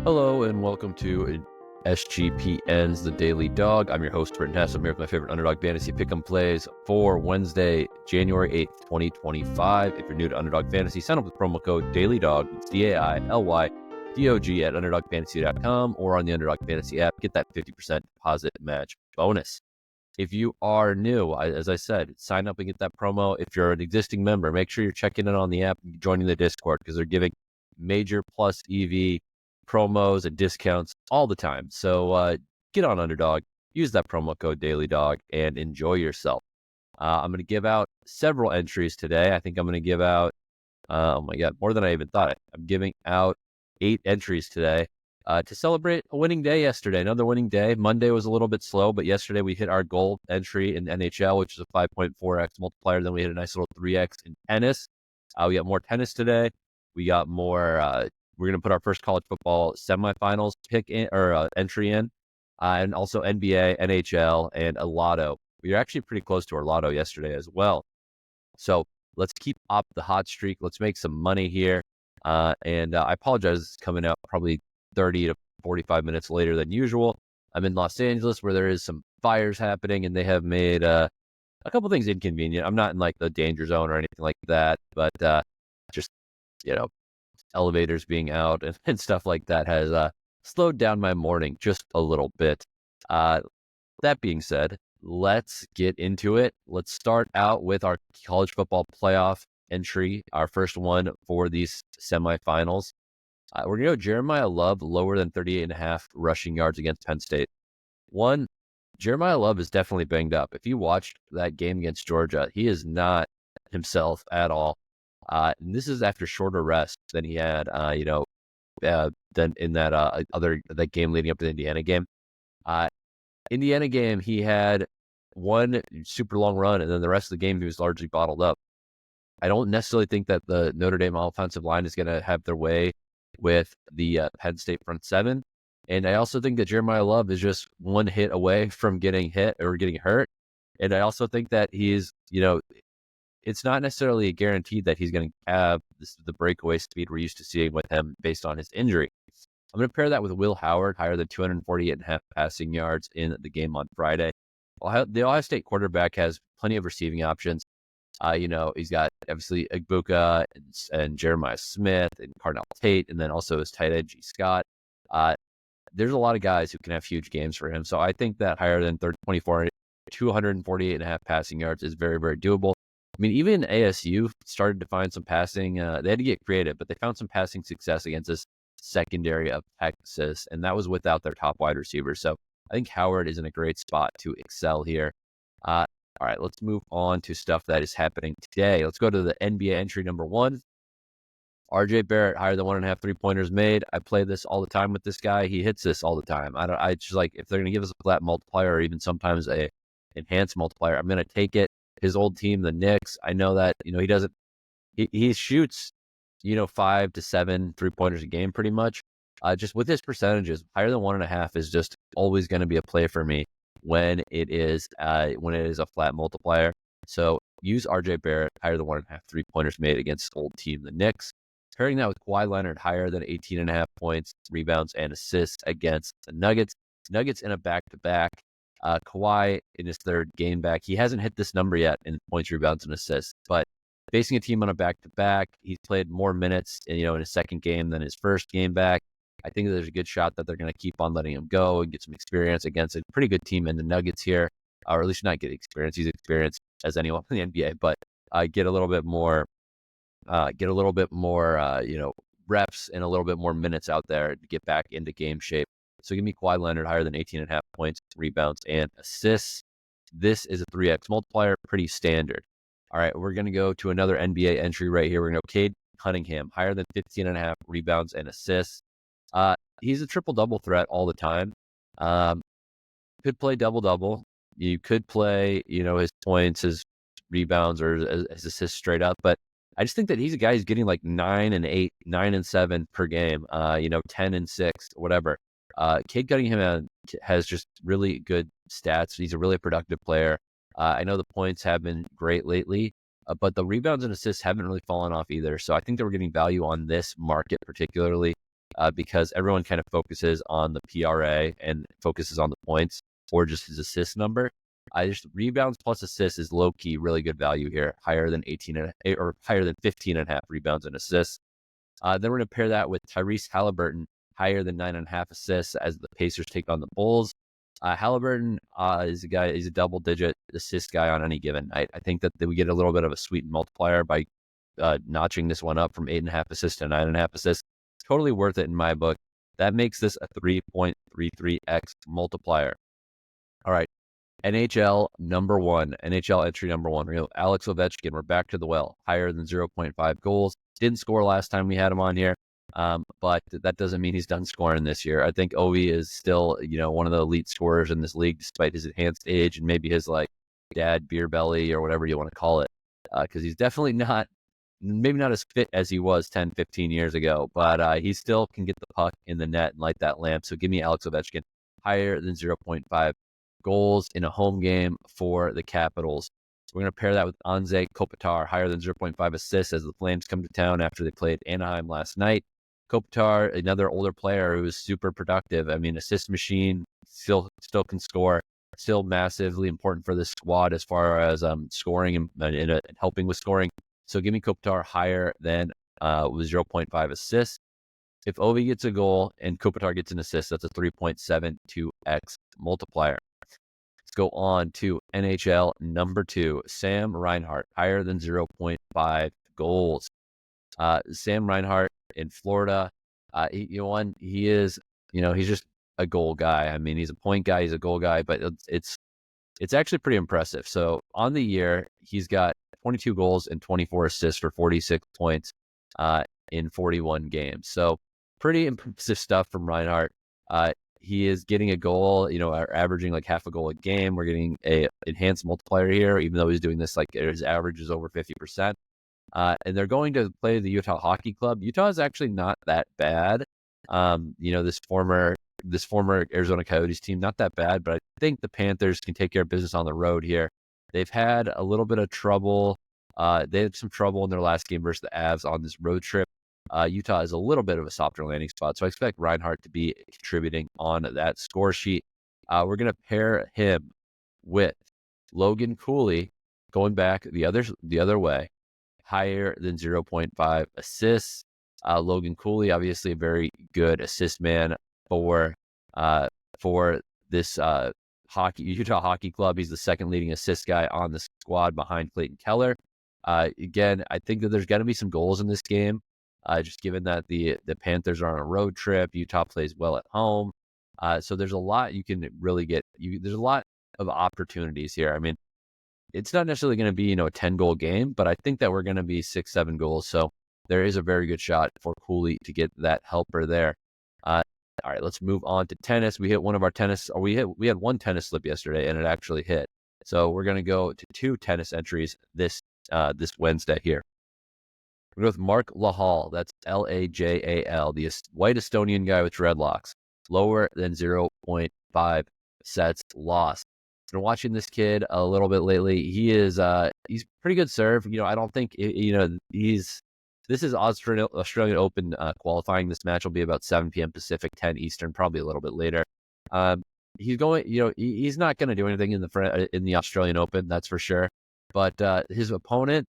Hello and welcome to SGPN's The Daily Dog. I'm your host, Britton Hess. I'm here with my favorite Underdog Fantasy Pick'em plays for Wednesday, January 8th, 2025. If you're new to Underdog Fantasy, sign up with promo code DailyDog. It's DAILYDOG at UnderdogFantasy.com or on the Underdog Fantasy app. Get that 50% deposit match bonus. If you are new, as I said, sign up and get that promo. If you're an existing member, make sure you're checking in on the app and joining the Discord because they're giving major plus EV promos and discounts all the time. So get on Underdog, use that promo code DailyDog, and enjoy yourself. I'm going to give out several entries today. I think I'm going to give out, oh my God, more than I even thought. I'm giving out 8 entries today to celebrate a winning day yesterday. Another winning day. Monday was a little bit slow, but yesterday we hit our goal entry in NHL, which is a 5.4x multiplier. Then we hit a nice little 3x in tennis. We got more tennis today. We got more. We're going to put our first college football semifinals pick in or entry in, and also NBA, NHL, and a Lotto. We were actually pretty close to our Lotto yesterday as well. So let's keep up the hot streak. Let's make some money here. And I apologize, it's coming out probably 30 to 45 minutes later than usual. I'm in Los Angeles where there is some fires happening, and they have made a couple things inconvenient. I'm not in like the danger zone or anything like that, but just, elevators being out and stuff like that has slowed down my morning just a little bit. That being said, let's get into it. Let's start out with our college football playoff entry, our first one for these semifinals. We're going to go Jeremiyah Love lower than 38.5 rushing yards against Penn State. One, Jeremiyah Love is definitely banged up. If you watched that game against Georgia, he is not himself at all. And this is after shorter rest than he had, than in that game leading up to the Indiana game. Indiana game, he had one super long run, and then the rest of the game he was largely bottled up. I don't necessarily think that the Notre Dame offensive line is going to have their way with the Penn State front seven. And I also think that Jeremiyah Love is just one hit away from getting hit or getting hurt. And I also think that he's, it's not necessarily guaranteed that he's going to have the breakaway speed we're used to seeing with him based on his injury. I'm going to pair that with Will Howard, higher than 248.5 passing yards in the game on Friday. The Ohio State quarterback has plenty of receiving options. He's got obviously Igbuka and Jeremiah Smith and Cardinal Tate, and then also his tight end G. Scott. There's a lot of guys who can have huge games for him. So I think that higher than 248.5 passing yards is very, very doable. I mean, even ASU started to find some passing. They had to get creative, but they found some passing success against this secondary of Texas, and that was without their top wide receiver. So I think Howard is in a great spot to excel here. All right, let's move on to stuff that is happening today. Let's go to the NBA entry number 1. RJ Barrett, higher than 1.5 3-pointers made. I play this all the time with this guy. He hits this all the time. I just like, if they're going to give us a flat multiplier or even sometimes a enhanced multiplier, I'm going to take it. His old team, the Knicks, I know that, he shoots, 5 to 7 3-pointers a game pretty much. Just with his percentages, higher than 1.5 is just always going to be a play for me when it is a flat multiplier. So use RJ Barrett, higher than 1.5 3-pointers made against old team, the Knicks. Pairing that with Kawhi Leonard, higher than 18.5 points, rebounds, and assists against the Nuggets. Nuggets in a back-to-back. Kawhi in his third game back. He hasn't hit this number yet in points, rebounds, and assists, but facing a team on a back-to-back, he's played more minutes in his second game than his first game back. I think there's a good shot that they're going to keep on letting him go and get some experience against a pretty good team in the Nuggets here, or at least not get experience. He's experienced as anyone in the NBA, but get a little bit more, reps and a little bit more minutes out there to get back into game shape. So give me Kawhi Leonard higher than 18.5 points, rebounds, and assists. This is a 3x multiplier, pretty standard. All right, we're going to go to another NBA entry right here. We're going to go Cade Cunningham, higher than 15.5 rebounds and assists. He's a triple-double threat all the time. Could play double-double. You could play, his points, his rebounds, or his assists straight up. But I just think that he's a guy who's getting like 9 and 8, 9 and 7 per game, 10 and 6, whatever. Cade Cunningham has just really good stats. He's a really productive player. I know the points have been great lately, but the rebounds and assists haven't really fallen off either. So I think that we're getting value on this market particularly. because everyone kind of focuses on the PRA and focuses on the points or just his assist number. Just rebounds plus assists is low key really good value here, higher than 15 and a half rebounds and assists. Then we're going to pair that with Tyrese Haliburton, higher than 9.5 assists as the Pacers take on the Bulls. Haliburton is a guy, he's a double-digit assist guy on any given night. I think that we get a little bit of a sweet multiplier by notching this one up from 8.5 assists to 9.5 assists. Totally worth it in my book. That makes this a 3.33x multiplier. All right. NHL entry number one. Alex Ovechkin, we're back to the well, higher than 0.5 goals. Didn't score last time we had him on here, but that doesn't mean he's done scoring this year. I think Ovi is still, one of the elite scorers in this league, despite his enhanced age and maybe his dad beer belly or whatever you want to call it, because he's definitely maybe not as fit as he was 10, 15 years ago, but he still can get the puck in the net and light that lamp. So give me Alex Ovechkin, higher than 0.5 goals in a home game for the Capitals. We're going to pair that with Anze Kopitar, higher than 0.5 assists as the Flames come to town after they played Anaheim last night. Kopitar, another older player who is super productive. I mean, assist machine, still can score, still massively important for this squad as far as scoring and helping with scoring. So give me Kopitar higher than with 0.5 assists. If Ovi gets a goal and Kopitar gets an assist, that's a 3.72x multiplier. Let's go on to NHL number 2, Sam Reinhart, higher than 0.5 goals. Sam Reinhart in Florida, he is, he's just a goal guy. I mean, he's a point guy, he's a goal guy, but it's actually pretty impressive. So on the year, he's got 22 goals and 24 assists for 46 points in 41 games. So pretty impressive stuff from Reinhart. He is getting a goal, averaging half a goal a game. We're getting a enhanced multiplier here, even though he's doing this his average is over 50%. And they're going to play the Utah Hockey Club. Utah is actually not that bad. This former Arizona Coyotes team, not that bad, but I think the Panthers can take care of business on the road here. They've had a little bit of trouble. They had some trouble in their last game versus the Avs on this road trip. Utah is a little bit of a softer landing spot, so I expect Reinhart to be contributing on that score sheet. We're going to pair him with Logan Cooley, going back the other way, higher than 0.5 assists. Logan Cooley, obviously a very good assist man for this Utah Hockey Club. He's the second leading assist guy on the squad behind Clayton Keller. Again, I think that there's going to be some goals in this game. Just given that the Panthers are on a road trip, Utah plays well at home. So there's a lot you can really get. There's a lot of opportunities here. I mean, it's not necessarily going to be, a 10-goal game, but I think that we're going to be 6-7 goals. So there is a very good shot for Cooley to get that helper there. All right, let's move on to tennis. We hit one of our tennis, or we had one tennis slip yesterday, and it actually hit. So we're going to go to 2 tennis entries this Wednesday here. We're going to go with Mark Lajal. That's Lajal, the white Estonian guy with dreadlocks. Lower than 0.5 sets lost. Been watching this kid a little bit lately. He's pretty good serve. I don't think this is Australian Open qualifying. This match will be about 7 p.m. Pacific, 10 Eastern, probably a little bit later. He's going. He's not going to do anything in the Australian Open, that's for sure. But his opponent,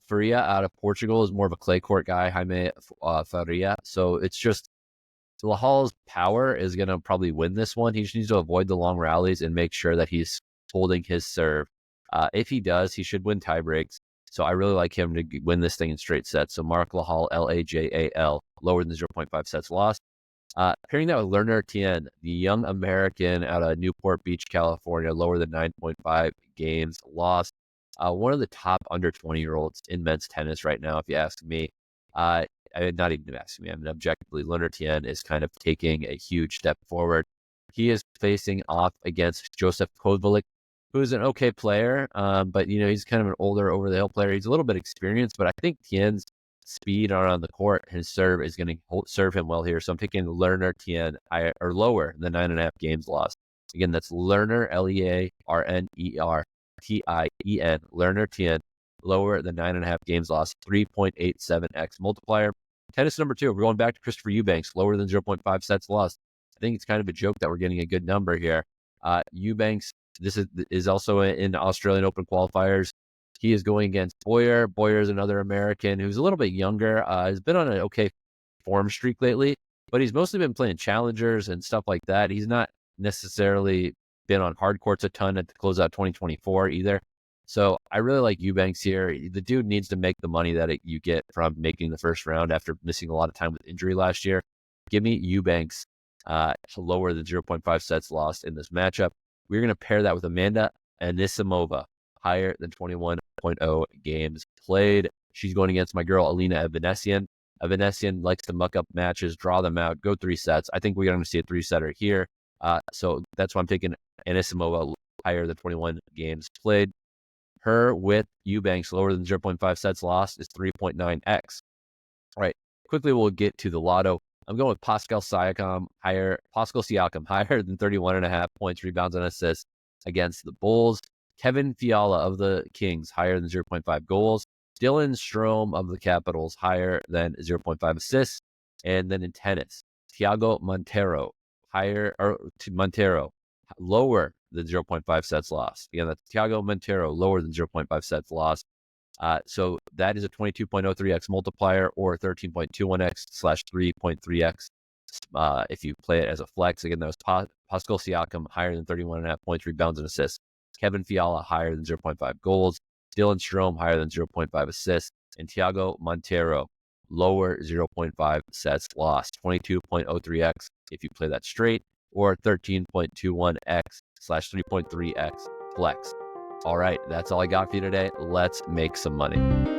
Faria out of Portugal, is more of a clay court guy, Jaime Faria. So it's just Lajal's power is going to probably win this one. He just needs to avoid the long rallies and make sure that he's holding his serve. If he does, he should win tie breaks. So I really like him to win this thing in straight sets. So Mark Lajal, Lajal, lower than 0.5 sets lost. Pairing that with Leonard Tien, the young American out of Newport Beach, California, lower than 9.5 games lost. One of the top under 20-year-olds in men's tennis right now, if you ask me. Not even asking me, I mean, objectively, Leonard Tien is kind of taking a huge step forward. He is facing off against Joseph Kovalik, who is an okay player, but he's kind of an older over-the-hill player. He's a little bit experienced, but I think Tien's speed around the court, his serve is going to serve him well here. So I'm taking Leonard Tien or lower than 9.5 games lost. Again, that's Lerner, Learner Tien, Leonard Tien, lower than 9.5 games lost, 3.87x multiplier. Tennis number 2, we're going back to Christopher Eubanks, lower than 0.5 sets lost. I think it's kind of a joke that we're getting a good number here. Eubanks, this is also in Australian Open qualifiers. He is going against Boyer. Boyer is another American who's a little bit younger, has been on an okay form streak lately, but he's mostly been playing challengers and stuff like that. He's not necessarily been on hard courts a ton at the closeout 2024 either. So I really like Eubanks here. The dude needs to make the money that you get from making the first round after missing a lot of time with injury last year. Give me Eubanks lower than 0.5 sets lost in this matchup. We're going to pair that with Amanda Anisimova, higher than 21.0 games played. She's going against my girl, Alina Evanesian. Evanesian likes to muck up matches, draw them out, go 3 sets. I think we're going to see a 3-setter here. So that's why I'm taking Anisimova higher than 21 games played. Her with Eubanks lower than 0.5 sets lost is 3.9x. All right, quickly we'll get to the Lotto. I'm going with Pascal Siakam higher than 31.5 points, rebounds, and assists against the Bulls. Kevin Fiala of the Kings higher than 0.5 goals. Dylan Strome of the Capitals higher than 0.5 assists. And then in tennis, Thiago Monteiro lower than 0.5 sets lost. Again, that's Thiago Monteiro lower than 0.5 sets lost. So that is a 22.03x multiplier or 13.21x/3.3x if you play it as a flex. Again, that was Pascal Siakam higher than 31.5 points, rebounds, and assists. Kevin Fiala higher than 0.5 goals. Dylan Strome higher than 0.5 assists. And Thiago Monteiro lower 0.5 sets lost. 22.03x if you play that straight, or 13.21x/3.3x flex. All right, that's all I got for you today. Let's make some money.